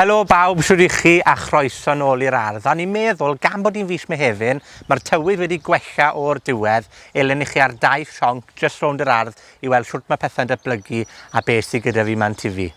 Helo bawb, siwr i chi a chroeso nôl i'r ardd. O'n i'n meddwl, gan bod i'n fis Mehefin, mae'r tywydd wedi gwella o'r diwedd, elen i chi ar daith sionc jyst rownd yr ardd i weld shwt mae pethau'n datblygu a beth sydd gyda fi ma'n tyfu.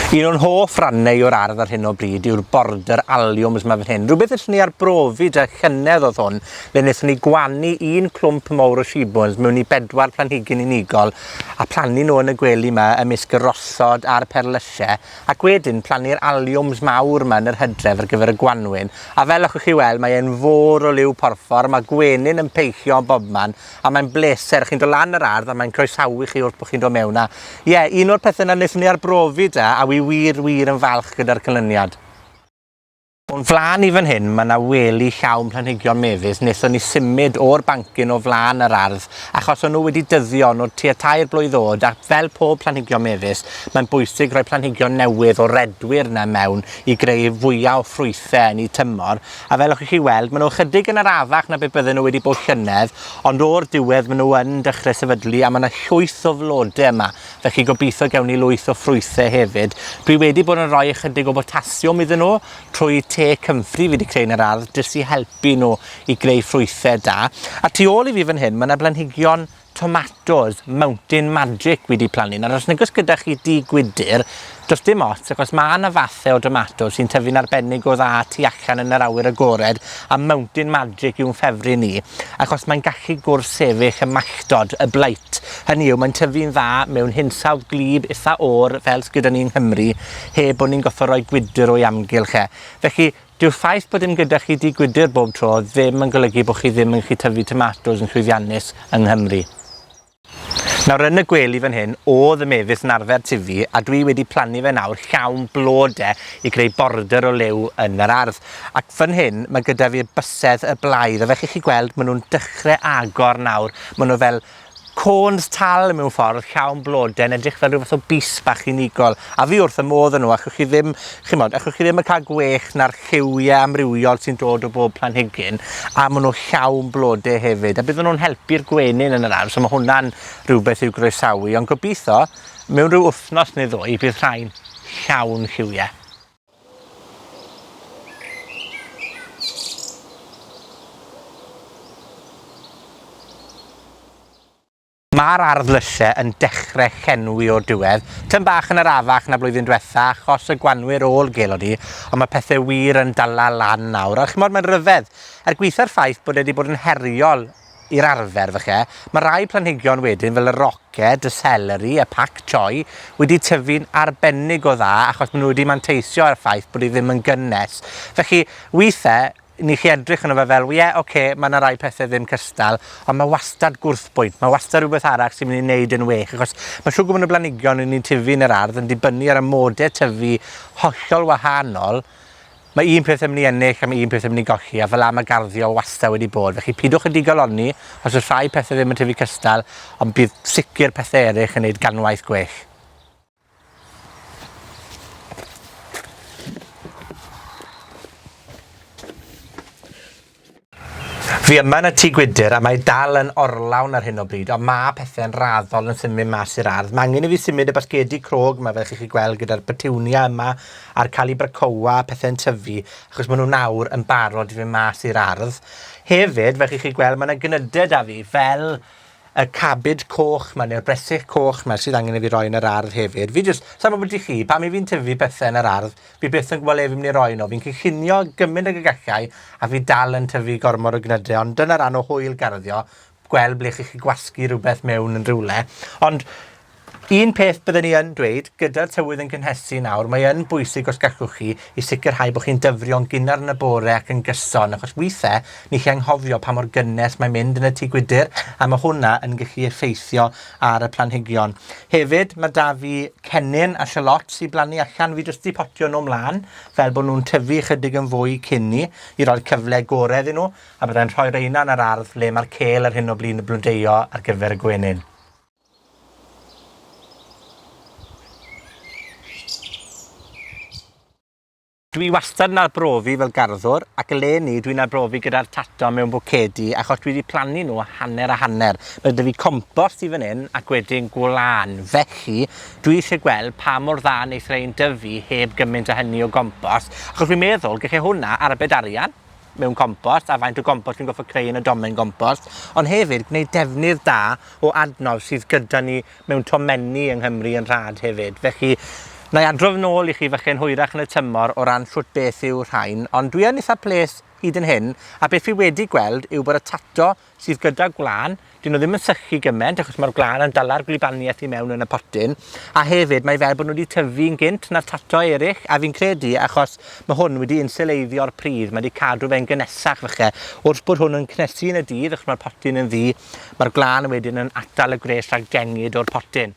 Un o'n hoff rannau o'r ardd ar hyn o bryd yw'r border aliwms yma fan hyn. Rhywbeth ysyn ni arbrofi dy llynedd oedd hwn, le wnaethon ni gwanu un clwmp mawr o shibwns mewn i 4 planhigyn unigol a plannu nhw yn y gwely yma ymysg y rosod a'r perlysiau, ac wedyn plannu'r aliwms mawr yma yn yr hydref ar gyfer y gwanwyn. A fel allwch chi weld, mae e'n fôr o liw porffor, mae gwenyn yn peillio yn bobman, a mae'n bleser. Chi'n dod lan yr ardd a mae'n croesawu chi wrth bod chi'n dod mewn. Ie, un o'r pethau yna wnaethon ni arbrofi da, a wir yn falch gyda'r canlyniad. O'n flan i fan hyn, mae yna wely llawn planhigion mefus. Wnaethon ni symud o'r bancyn o flan yr ardd, achos o'n nhw wedi dyddio nhw tua 3 blwydd o'd, a fel pob planhigion mefus, mae'n bwysig rhoi planhigion newydd o redwyr yna mewn i greu fwyaf o ffrwythau yn eu tymor. A fel allwch chi weld, maen nhw chydig yn arafach na beth bydden nhw wedi bod llynedd, ond o'r diwedd maen nhw yn dechrau sefydlu, a mae yna llwyth o flodau yma. Felly gobeithio gewn ni lwyth o ffrwythau hefyd. Dwi wedi bod yn rhoi ychydig o botasiwm iddyn nhw trwy te comfry fi wedi creu yn yr ardd, jyst i helpu nhw i greu ffrwythau da. A tu ôl i fi fan hyn, mae yna blanhigion tomatos, mountain magic wedi plannu. Nawr, os nagos gyda chi gwydr, does dim ots, achos mae yna fathau o tomatos sy'n tyfu'n arbennig o dda tu allan yn yr awyr agored, a mountain magic yw'n ffefryn ni, achos mae'n gallu gwrth-sefyll y malltod, y blight. Hynny yw, mae'n tyfu'n dda mewn hinsawdd gwlyb eitha o'r, fel gyda ni yng Nghymru, heb bod ni'n gotho roi gwydr o'i amgylch e. Felly, dyw'r ffaith bod dim gyda chi gwydr bob tro ddim yn golygu bod chi ddim yn gallu tyfu tomatos yn llwyddiannus yng Nghymru. Nawr, yn y gwely fan hyn, oedd y mefus yn arfer tyfu, a dwi wedi plannu fe nawr llawn blodau i greu border o liw yn yr ardd. Ac fan hyn, mae gyda fi bysedd y blaidd, a fel chi gweld, maen nhw'n dechrau agor nawr. Maen nhw fel côns tal mewn ffordd, llawn blodau, yn edrych fel rhywbeth o bys bach unigol. A fi wrth y modd yn nhw, achwch chi ddim yn cael gwech na'r lliwiau amrywiol sy'n dod o bob planhigyn, a maen nhw llawn blodau hefyd. A bydden nhw'n helpu'r gwenyn yn yr ardd, so mae hwnna'n rhywbeth i'w groesawu. Ond gobeithio, mewn rhyw wythnos neu ddwy, bydd rhain llawn lliwiau. Mae'r ardd lysiau yn dechrau llenwi o'r diwedd. Tym bach yn arafach na blwyddyn diwetha, achos y gwanwyr ôl gelon ni, ond mae pethau wir yn dala lan nawr. A chimod, mae'n ryfedd. Gweitha'r ffaith bod wedi bod yn heriol i'r arfer falle, mae rai planhigion wedyn fel y roced, y seleri, y pac choi wedi tyfu'n arbennig o dda, achos maen nhw wedi manteisio ar ffaith bod i ddim yn gynnes. Felly, weithiau, ni chi edrych yn o fe fel, oce, mae yna rai pethau ddim cystal, ond mae wastad gwrthbwynt, mae wastad rhywbeth arall sy'n mynd i wneud yn well, achos mae siŵr gwybod y blanhigion ni'n tyfu yn yr ardd yn dibynnu ar y modau tyfu hollol wahanol. Mae un peth yn mynd i ennill a mae un peth yn mynd i golli, a fel am y garddio wastad wedi bod. Felly pidwch yn digoloni, os oes rhai pethau ddim yn tyfu cystal, ond bydd sicr pethau eraill yn gwneud ganwaith gwell. Fi yma yn y gwydr, a mae dal yn orlawn ar hyn o bryd, ond mae pethau'n raddol yn symud mas i'r ardd. Mae angen i fi symud y basgedi crog yma, fel chi gweld, gyda'r petunia yma, a'r calibrachoa, pethau'n tyfu, achos maen nhw nawr yn barod i fi mas i'r ardd. Hefyd, fel chi gweld, mae yna gynydau da fi, fel y cabyd coch yma, neu'r bresych coch yma, sydd angen i fi roi yn yr ardd hefyd. Fi jyst, sa'n bod i chi, pam i fi'n tyfu bethau yn yr ardd, fi byth yn gwybod le fi'n mynd i roi nhw. Fi'n cynllunio gymaint ag y gallai, a fi dal yn tyfu gormod o gynydau, ond dyna ran o hwyl garddio, gweld ble chi'n gwasgu rhywbeth mewn yn rhywle. Ond un peth byddwn ni yn dweud, gyda'r tywydd yn cynhesu nawr, mae yn bwysig os gallwch chi i sicrhau bod chi'n dyfrio'n gynnar yn y bore ac yn gyson, achos weithiau ni chi anghofio pa mor gynnes mae'n mynd yn y gwydr, a mae hwnna yn gallu effeithio ar y planhigion. Hefyd, mae da fi cennin a shallots i blannu allan. Fi jyst i potio nhw mlaen, fel bod nhw'n tyfu chydig yn fwy cynni, i roi'r cyfle gorau iddyn nhw, a byddai'n rhoi reina yn yr ardd le mae'r cêl ar hyn o blin y blodeuo ar gyfer y gwenyn. Dwi wastad yn arbrofi fel garddwr, ac eleni dwi'n arbrofi gyda'r tato mewn bwcedi, achos dwi wedi plannu nhw hanner a hanner. Mae 'da fi compost i fan hyn, ac wedyn gwlân. Felly, dwi eisiau gweld pa mor dda wneith rhain dyfu heb gymaint o hynny o gompost, achos dwi'n meddwl gallai hwnna arbed arian mewn compost, a faint o gompost dwi'n goffo creu yn y domen gompost, ond hefyd gwneud defnydd da o adnodd sydd gyda ni mewn tomenni yng Nghymru yn rhad hefyd. Felly, na i adrodd nôl i chi fychen hwyrach yn y tymor o ran shwt beth yw'r rhain, ond dwi yn eitha ples hyd yn hyn, a beth fi wedi gweld yw bod y tato sydd gyda gwlân, dyn nhw ddim yn sychu gymaint, achos mae'r gwlân yn dala'r gwlybaniaeth i mewn yn y potyn, a hefyd mae fel bod nhw wedi tyfu'n gynt na'r tato eraill, a fi'n credu achos mae hwn wedi insuleiddio'r pridd, mae wedi cadw fe'n gynesach fyche, wrth bod hwn yn cnesu yn y dydd, achos mae'r potyn yn ddu, mae'r gwlân wedyn yn atal y gres rhag dengid o'r potyn.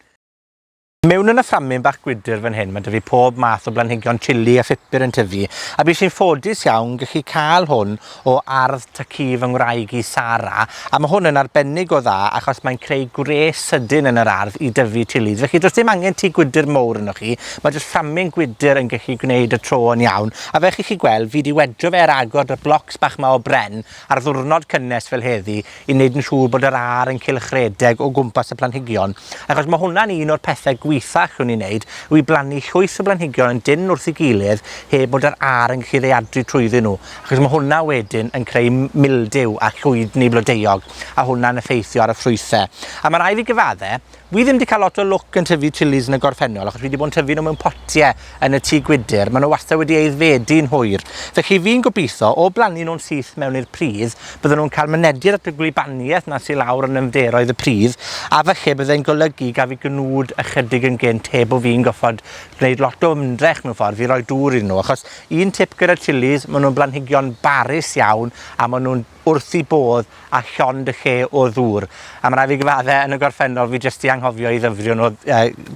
Mewn yn y fframyn bach gwydr fan hyn, mae 'da fi pob math o blanhigion chili a phupur yn tyfu, a bues i'n ffodus iawn gallu cael hwn o ardd tycu fy ngwraig i Sara, a mae hwn yn arbennig o dda achos mae'n creu gwres sydyn yn yr ardd i dyfu chilies. Felly does dim angen tŷ gwydr mowr yno chi, mae jyst fframyn gwydr yn gallu gwneud y tro yn iawn, a fel chi gweld, fi wedi wedro fe ar agor y blocs bach ma o bren ar ddiwrnod cynnes fel heddi i wneud yn siŵr bod yr ar yn cylchredeg o gwmpas y planhigion, achos mae hwnna'n un o'r pethau gweithach hwn i wneud, yw i blannu llwyth o blanhigion yn dyn wrth ei gilydd heb bod yr ar yn gallu ddeadru trwyddyn nhw, achos mae hwnna wedyn yn creu mildew a llwydni blodeuog, a hwnna'n effeithio ar y ffrwythau. A mae rai fi gyfaddau, wi ddim wedi cael lot o lwc yn tyfu chilies yn y gorffennol, achos fi wedi bod yn tyfu nhw mewn potiau yn y tŷ gwydr, maen nhw wastad wedi aeddfedu'n hwyr. Felly fi'n gobeithio, o blannu nhw'n syth mewn i'r pridd, bydden nhw'n cael mynediad at y gwlybaniaeth na sy lawr yn ymderoedd y pridd, a felly byddai'n golygu gaf fi gnwd ychydig yn gynt heb o fi'n goffod gwneud lot o ymdrech mewn ffordd, fi roi dŵr i nhw, achos un tip gyda'r chilies, maen nhw'n blanhigion barus iawn, a maen nhw'n wrth i bodd a llond y lle o ddŵr. A mae rai fi gyfaddau yn y gorffennol, fi jyst i anghofio i ddyfrio nhw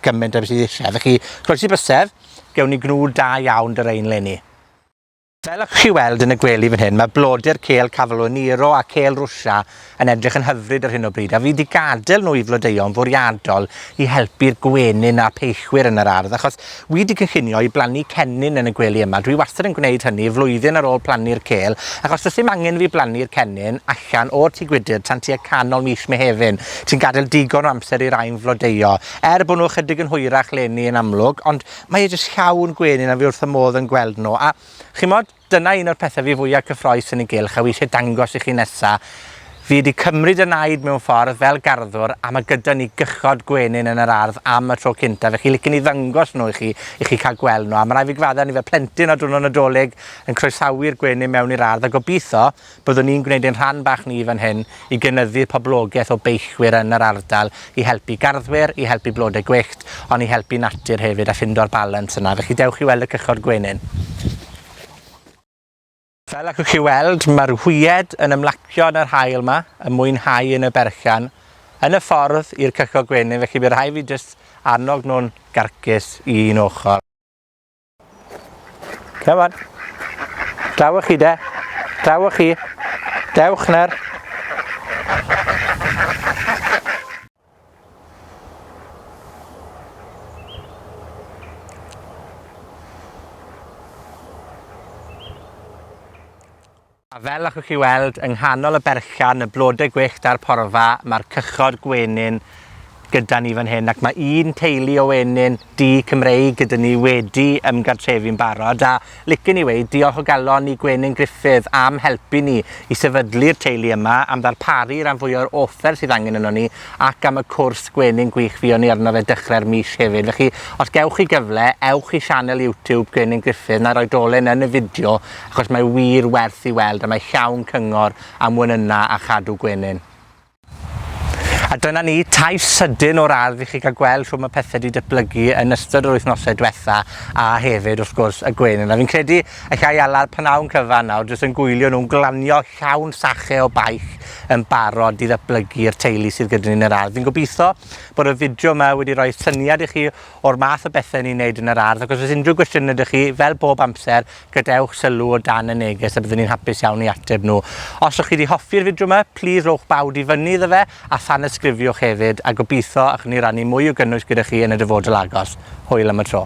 gymaint o beth sydd eisiau. Felly, croesi bysedd, gewn ni gnwd da iawn dy rein leni. Fel ych chi weld yn y gwely fan hyn, mae blodau'r cêl Cavallonero a cêl Rwsia yn edrych yn hyfryd ar hyn o bryd, a fi wedi gadael nhw i flodeuo'n fwriadol i helpu'r gwenyn a peillwyr yn yr ardd, achos wi wedi cynllunio i blannu cennin yn y gwely yma. Dwi wastad yn gwneud hynny flwyddyn ar ôl plannu'r cêl, achos does dim angen fi blannu'r cennin allan o'r tŷ gwydr tan tua canol mis Mehefin, sy'n gadael digon o amser i rain flodeuo. Bod nhw chydig yn hwyrach leni yn amlwg, ond mae e jyst llawn gwenyn a fi wrth y modd yn gweld nhw. A chimod, dyna un o'r pethau fi fwyaf cyffrous yn y gylch, a wi eisiau dangos i chi nesa. Fi wedi cymryd y naid mewn ffordd fel garddwr, a mae gyda ni gychod gwenyn yn yr ardd am y tro cynta. Felly licen i ddangos nhw i chi cael gweld nhw. A mae rai fi gyfadda ni fel plentyn o diwrnod Nadolig yn croesawu'r gwenyn mewn i'r ardd, a gobeithio byddwn ni'n gwneud ein rhan bach ni fan hyn i gynyddu poblogaeth o beillwyr yn yr ardal, i helpu garddwyr, i helpu blodau gwyllt, ond i helpu natur hefyd a ffindo'r balans yna. Felly dewch i weld y cychod gwenyn. Fel allwch chi weld, mae'r hwyed yn ymlacio yn yr haul yma, y mwynhau yn y berllan, yn y ffordd i'r cychod gwenyn, felly bydd rhaid fi jyst annog nhw'n garcus i un ochr. Come on. Drawch chi de. Drawch chi. Dewch ner. A fel allwch chi weld, yng nghanol y berllan, y blodau gwyllt a'r porfa, mae'r cychod gwenyn gyda ni fan hyn, ac mae un teulu o wenyn du Cymreig gyda ni wedi ymgartrefu'n barod, a licen i weud diolch o galon i Gwenyn Gruffydd am helpu ni i sefydlu'r teulu yma, am ddarparu ran fwy o'r offer sydd angen yno ni, ac am y cwrs gwenyn gwych fi o'n i arno fe dechrau'r mis hefyd. Felly, os gewch chi gyfle, ewch i sianel YouTube Gwenyn Gruffydd, na roi dolen yn y fideo, achos mae wir werth i weld, a mae llawn cyngor am wenyna a chadw gwenyn. A dyna ni, taith sydyn o'r ardd i chi cael gweld shwt mae pethau wedi datblygu yn ystod yr wythnosau diwetha, a hefyd, wrth gwrs, y gwenyn. A fi'n credu y llai ala'r pnawn cyfan nawr, jyst yn gwylio nhw'n glanio llawn sachau o baich yn barod i ddatblygu'r teulu sydd gyda ni yn yr ardd. Fi'n gobeithio bod y fideo yma wedi rhoi syniad i chi o'r math o bethau ni'n neud yn yr ardd, ac os oes unrhyw gwestiwn ydych chi, fel bob amser, gadewch sylw o dan y neges, a byddwn ni'n hapus iawn i ateb nhw. Os ydych chi wedi hoffi'r fideo yma, plis rowch bawd i fyny iddo fe, a thanysgrifiwch hefyd, a gobeithio allwn ni rannu mwy o gynnwys gyda chi yn y dyfodol agos. Hwyl am y tro.